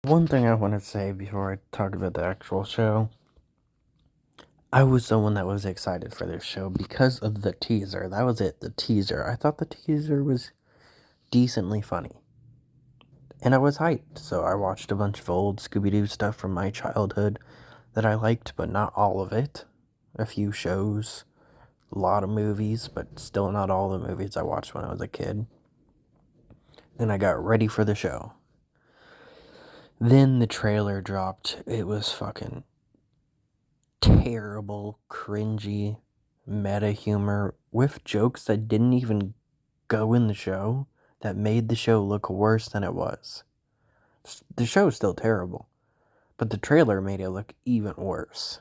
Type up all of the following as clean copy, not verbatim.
One thing I want to say before I talk about the actual show, I was someone that was excited for this show because of the teaser. That was it, the teaser. I thought the teaser was decently funny. And I was hyped, so I watched a bunch of old Scooby-Doo stuff from my childhood that I liked, but not all of it. A few shows, a lot of movies, but still not all the movies I watched when I was a kid. Then I got ready for the show. Then the trailer dropped. It was fucking terrible, cringy, meta humor with jokes that didn't even go in the show that made the show look worse than it was. The show is still terrible, but the trailer made it look even worse.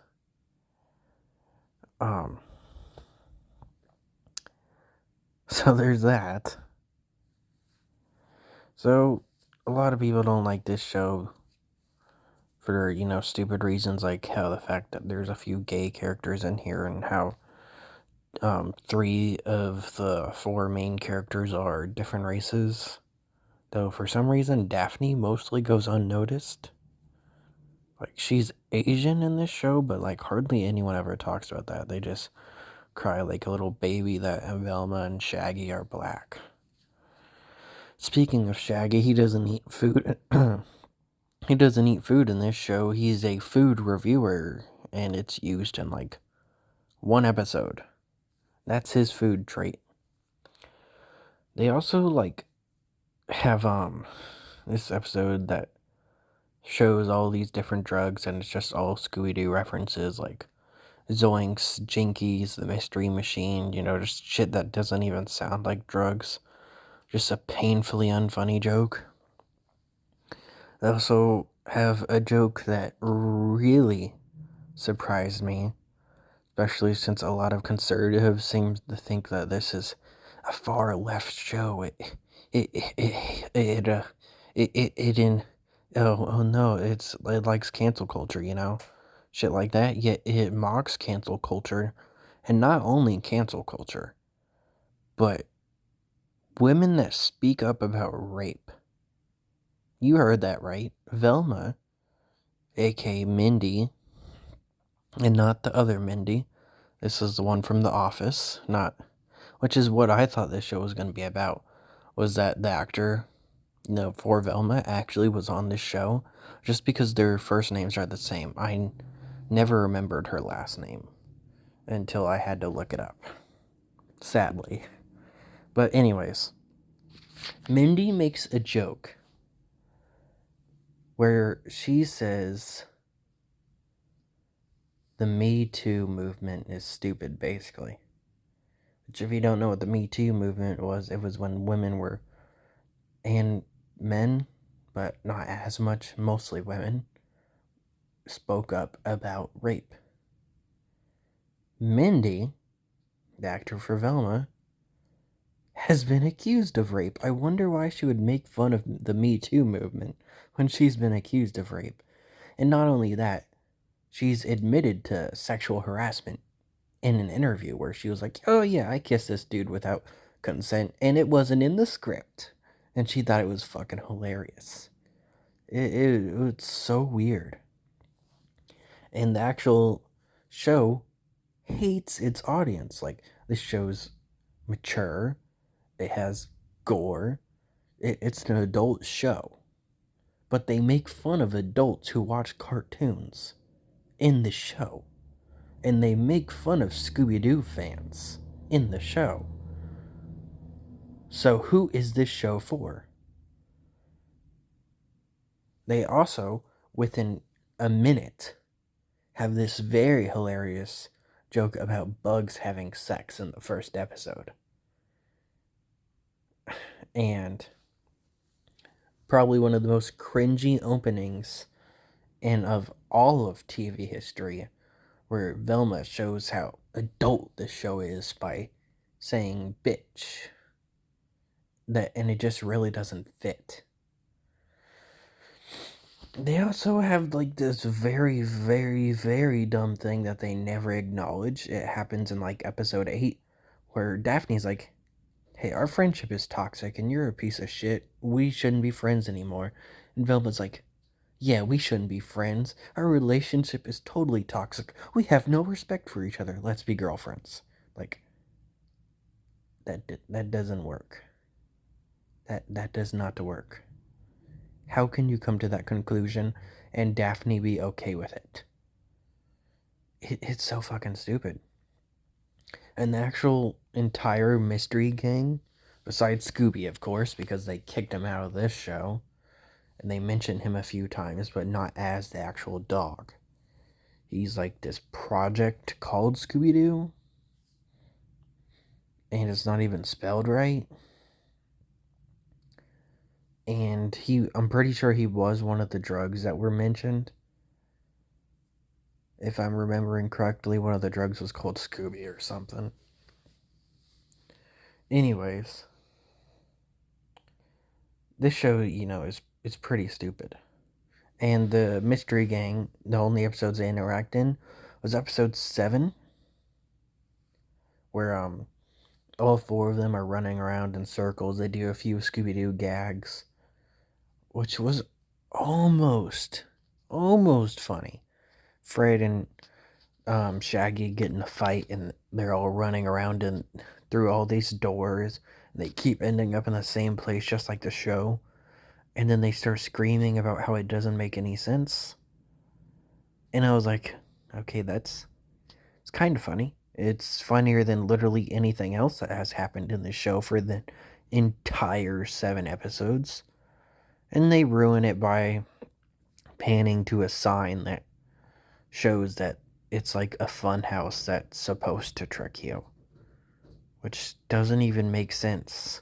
Um, so there's that. So a lot of people don't like this show for, stupid reasons like how the fact that there's a few gay characters in here and how three of the four main characters are different races. Though for some reason Daphne mostly goes unnoticed. Like she's Asian in this show, but like hardly anyone ever talks about that. They just cry like a little baby that Velma and Shaggy are black. Speaking of Shaggy, he doesn't eat food. He doesn't eat food in this show. He's a food reviewer, and it's used in like one episode. That's his food trait. They also like have this episode that shows all these different drugs, and it's just all Scooby-Doo references like Zoinks, Jinkies, the Mystery Machine, just shit that doesn't even sound like drugs. Just a painfully unfunny joke. They also have a joke that really surprised me, especially since a lot of conservatives seem to think that this is a far left show. Oh no, it likes cancel culture, shit like that. Yet it mocks cancel culture, and not only cancel culture, but women that speak up about rape. You heard that right, Velma, aka Mindy, and not the other Mindy. This is the one from The Office, not, which is what I thought this show was going to be about, was that the actor, for Velma actually was on this show, just because their first names are the same. I never remembered her last name until I had to look it up, sadly. But anyways, Mindy makes a joke where she says the Me Too movement is stupid, basically. Which, if you don't know what the Me Too movement was, it was when women were, and men, but not as much, mostly women, spoke up about rape. Mindy, the actor for Velma, has been accused of rape. I wonder why she would make fun of the Me Too movement when she's been accused of rape. And not only that, she's admitted to sexual harassment in an interview where she was like, oh yeah, I kissed this dude without consent, and it wasn't in the script. And she thought it was fucking hilarious. It's so weird. And the actual show hates its audience. Like, this show's mature, it has gore, it's an adult show. But they make fun of adults who watch cartoons in the show. And they make fun of Scooby-Doo fans in the show. So who is this show for? They also, within a minute, have this very hilarious joke about bugs having sex in the first episode. And probably one of the most cringy openings and of all of TV history, where Velma shows how adult this show is by saying bitch. And it just really doesn't fit. They also have like this very, very, very dumb thing that they never acknowledge. It happens in like episode 8, where Daphne's like, hey, our friendship is toxic and you're a piece of shit. We shouldn't be friends anymore. And Velma's like, Yeah, we shouldn't be friends. Our relationship is totally toxic. We have no respect for each other. Let's be girlfriends. Like that doesn't work. That does not work. How can you come to that conclusion and Daphne be okay with it? It's so fucking stupid. And the actual entire mystery gang, besides Scooby, of course, because they kicked him out of this show, and they mention him a few times, but not as the actual dog. He's like this project called Scooby Doo, and it's not even spelled right. And I'm pretty sure he was one of the drugs that were mentioned. If I'm remembering correctly, one of the drugs was called Scooby or something. Anyways, this show, is pretty stupid. And the mystery gang, the only episodes they interact in was episode 7, where all four of them are running around in circles. They do a few Scooby-Doo gags, which was almost funny. Fred and Shaggy get in a fight, and they're all running around and through all these doors. And they keep ending up in the same place, just like the show. And then they start screaming about how it doesn't make any sense. And I was like, okay, it's kind of funny. It's funnier than literally anything else that has happened in the show for the entire 7 episodes. And they ruin it by panning to a sign that shows that it's like a fun house that's supposed to trick you, which doesn't even make sense.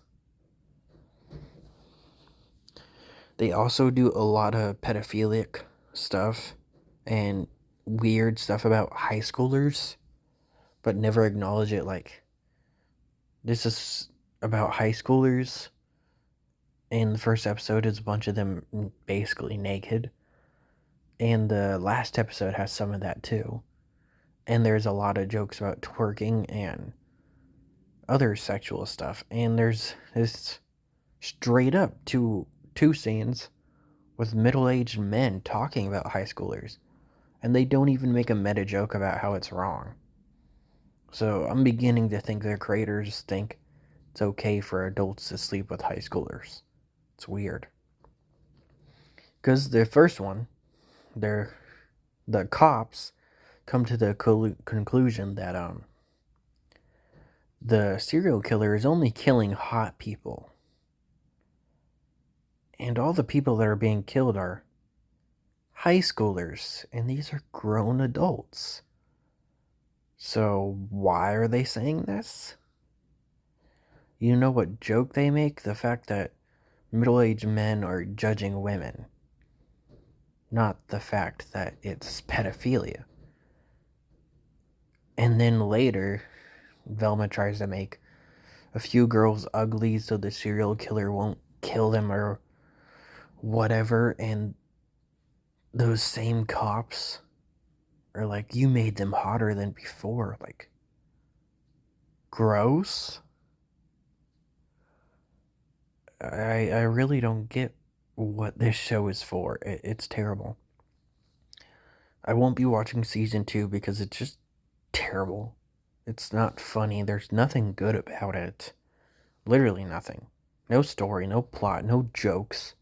They also do a lot of pedophilic stuff and weird stuff about high schoolers, but never acknowledge it. Like, this is about high schoolers, and the first episode is a bunch of them basically naked. And the last episode has some of that too. And there's a lot of jokes about twerking and other sexual stuff. And there's this straight up two scenes with middle-aged men talking about high schoolers, and they don't even make a meta joke about how it's wrong. So I'm beginning to think their creators think it's okay for adults to sleep with high schoolers. It's weird. Because the first one, the cops come to the conclusion that the serial killer is only killing hot people. And all the people that are being killed are high schoolers, and these are grown adults. So why are they saying this? You know what joke they make? The fact that middle-aged men are judging women, not the fact that it's pedophilia. And then later, Velma tries to make a few girls ugly so the serial killer won't kill them or whatever, and those same cops are like, you made them hotter than before. Like, gross. I really don't get what this show is for. It's terrible. I won't be watching season 2 because it's just terrible. It's not funny. There's nothing good about it. Literally nothing. No story, no plot, no jokes,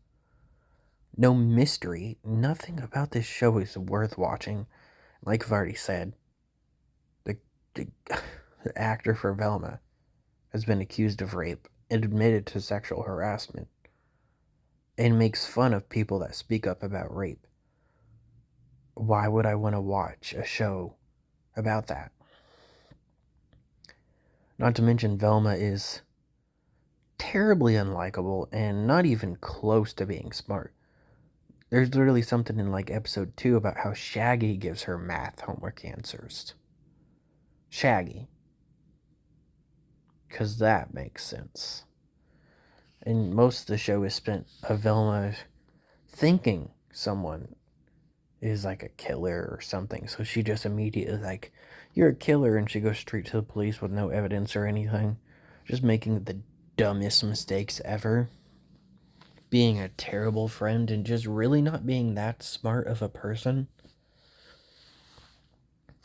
no mystery. Nothing about this show is worth watching. Like I've already said, the, the, the actor for Velma has been accused of rape and admitted to sexual harassment and makes fun of people that speak up about rape. Why would I want to watch a show about that? Not to mention, Velma is terribly unlikable and not even close to being smart. There's literally something in like episode 2 about how Shaggy gives her math homework answers. Shaggy. Because that makes sense. And most of the show is spent of Velma thinking someone is like a killer or something. So she just immediately like, you're a killer, and she goes straight to the police with no evidence or anything. Just making the dumbest mistakes ever. being a terrible friend and just really not being that smart of a person.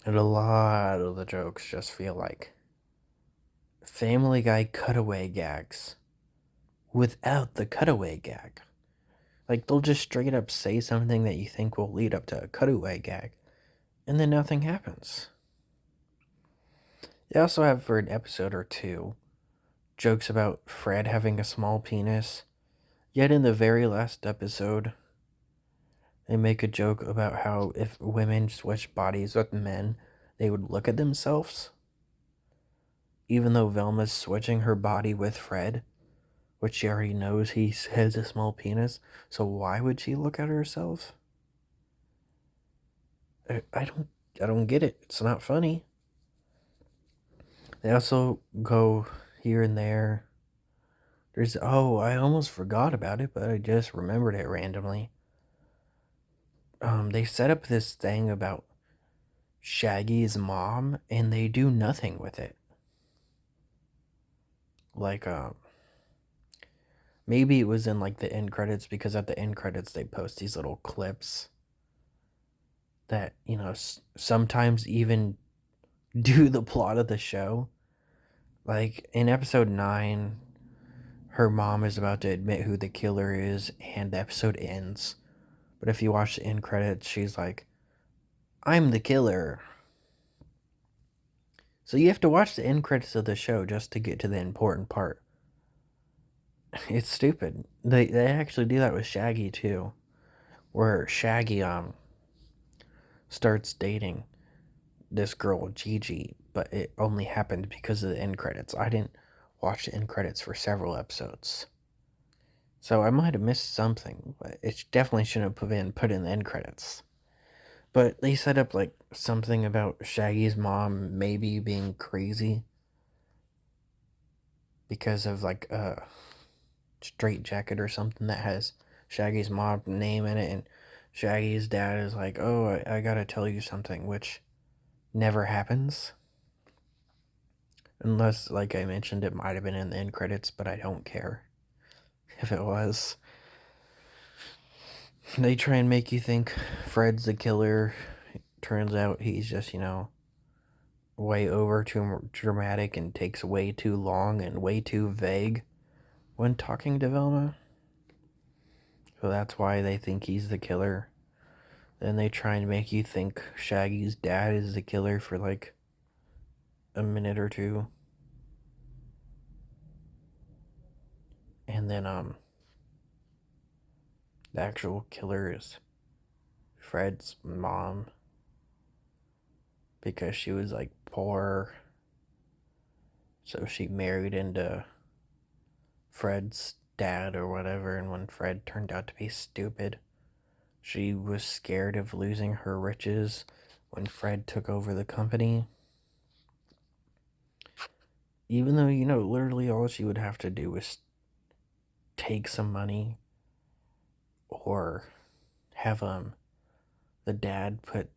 And a lot of the jokes just feel like Family Guy cutaway gags without the cutaway gag. Like, they'll just straight up say something that you think will lead up to a cutaway gag, and then nothing happens. They also have, for an episode or two, jokes about Fred having a small penis. Yet in the very last episode, they make a joke about how if women switch bodies with men, they would look at themselves. Even though Velma's switching her body with Fred, which she already knows he has a small penis, so why would she look at herself? I don't get it. It's not funny. They also go here and there. I almost forgot about it, but I just remembered it randomly. They set up this thing about Shaggy's mom, and they do nothing with it. Like, maybe it was in like the end credits, because at the end credits they post these little clips that, sometimes even do the plot of the show. Like in episode 9, her mom is about to admit who the killer is, and the episode ends. But if you watch the end credits, she's like, I'm the killer. So you have to watch the end credits of the show just to get to the important part. It's stupid. They actually do that with Shaggy too, where Shaggy starts dating this girl Gigi, but it only happened because of the end credits. I didn't watch the end credits for several episodes, so I might have missed something. But it definitely shouldn't have put in the end credits. But they set up like something about Shaggy's mom maybe being crazy because of like a straight jacket or something that has Shaggy's mom name in it, and Shaggy's dad is like, oh, I gotta tell you something, which never happens. Unless, like I mentioned, it might have been in the end credits, but I don't care if it was. They try and make you think Fred's the killer. Turns out he's just, way over too dramatic and takes way too long and way too vague when talking to Velma. So that's why they think he's the killer. Then they try and make you think Shaggy's dad is the killer for like a minute or two. And then the actual killer is Fred's mom, because she was like poor. So she married into Fred's dad or whatever, and when Fred turned out to be stupid, she was scared of losing her riches when Fred took over the company. Even though, literally all she would have to do was take some money, or have the dad put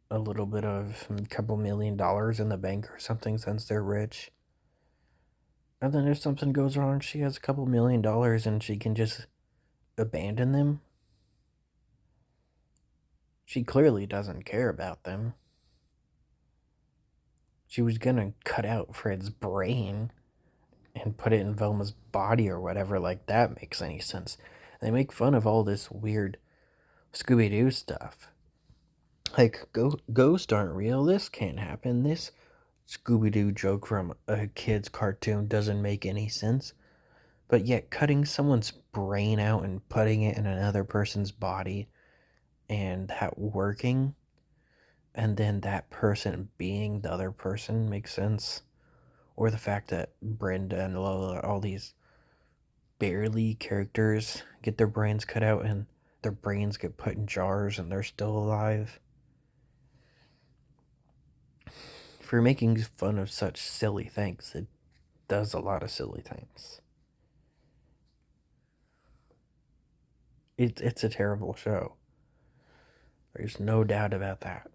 a little bit of a couple $1,000,000 in the bank or something, since they're rich. And then if something goes wrong, she has a couple $1,000,000 and she can just abandon them. She clearly doesn't care about them. She was gonna cut out Fred's brain and put it in Velma's body or whatever. Like, that makes any sense. They make fun of all this weird Scooby-Doo stuff. Like, ghosts aren't real, this can't happen, this Scooby-Doo joke from a kid's cartoon doesn't make any sense. But yet, cutting someone's brain out and putting it in another person's body, and that working, and then that person being the other person, makes sense. Or the fact that Brenda and Lola, all these barely characters, get their brains cut out and their brains get put in jars and they're still alive. For making fun of such silly things, it does a lot of silly things. It's a terrible show. There's no doubt about that.